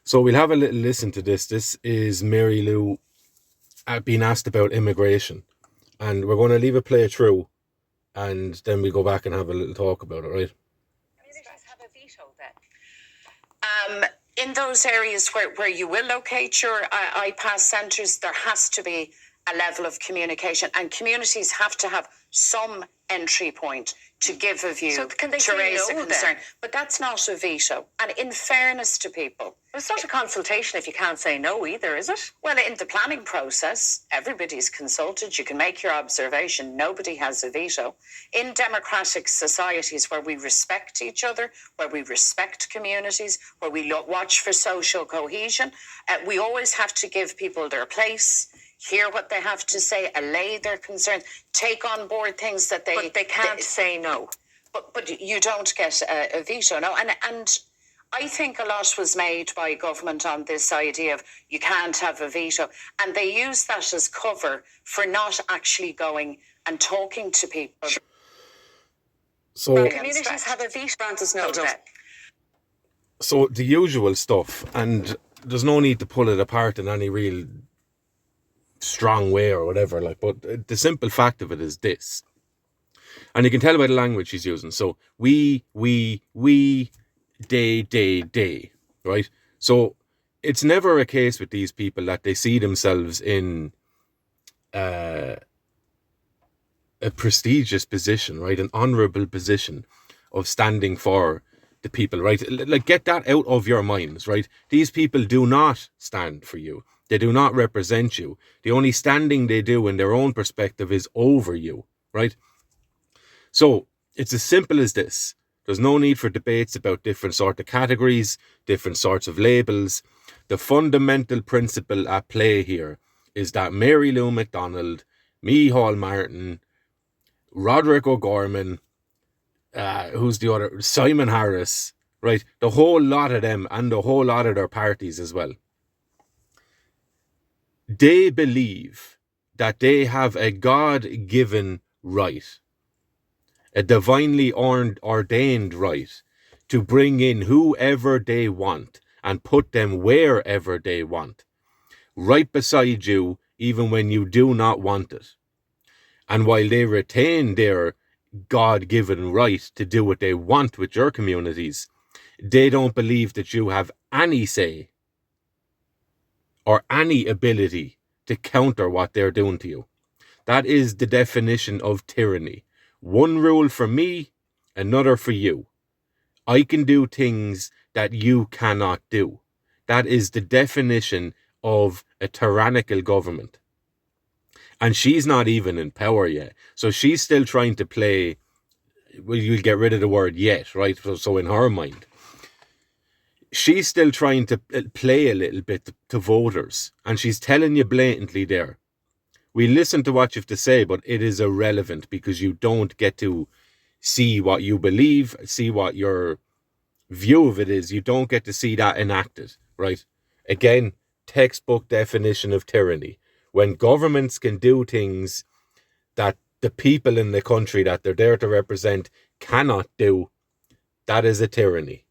So we'll have a little listen to this. This is Mary Lou being asked about immigration. And we're going to leave it play through, and then we'll go back and have a little talk about it, right? Communities have a veto then. In those areas where you will locate your IPAS centres, there has to be a level of communication, and communities have to have some entry point to give a view, can they to say raise no a concern. then? But that's not a veto. And in fairness to people, It's not a consultation if you can't say no either, is it? well, in the planning process, everybody's consulted. You can make your observation. Nobody has a veto. In democratic societies where we respect each other, where we respect communities, where we watch for social cohesion, we always have to give people their place, hear what they have to say, allay their concerns, take on board things that they... But they can't say no. But you don't get a veto, no? And I think a lot was made by government on this idea of you can't have a veto. And they use that as cover for not actually going and talking to people. So Communities have a veto. Francis, no. So the usual stuff, and there's no need to pull it apart in any real strong way or whatever, like, but the simple fact of it is this, and you can tell by the language she's using. So we, they, right? So it's never a case with these people that they see themselves in a prestigious position, right? An honorable position of standing for the people, right? Like, get that out of your minds, right? These people do not stand for you. They do not represent you. The only standing they do in their own perspective is over you, right? So it's as simple as this. There's no need for debates about different sort of categories, different sorts of labels. The fundamental principle at play here is that Mary Lou McDonald, Micheál Martin, Roderick O'Gorman, who's the other? Simon Harris, right? The whole lot of them and the whole lot of their parties as well. They believe that they have a God-given right, a divinely ordained right, to bring in whoever they want and put them wherever they want, right beside you, even when you do not want it. And while they retain their God-given right to do what they want with your communities, they don't believe that you have any say or any ability to counter what they're doing to you. That is the definition of tyranny. One rule for me, another for you. I can do things that you cannot do. That is the definition of a tyrannical government. And she's not even in power yet. So she's still trying to play, well, you'll get rid of the word yet, right? So in her mind, she's still trying to play a little bit to voters. And she's telling you blatantly there, we listen to what you have to say, but it is irrelevant because you don't get to see what you believe, see what your view of it is. You don't get to see that enacted, right? Again, textbook definition of tyranny. When governments can do things that the people in the country that they're there to represent cannot do, that is a tyranny.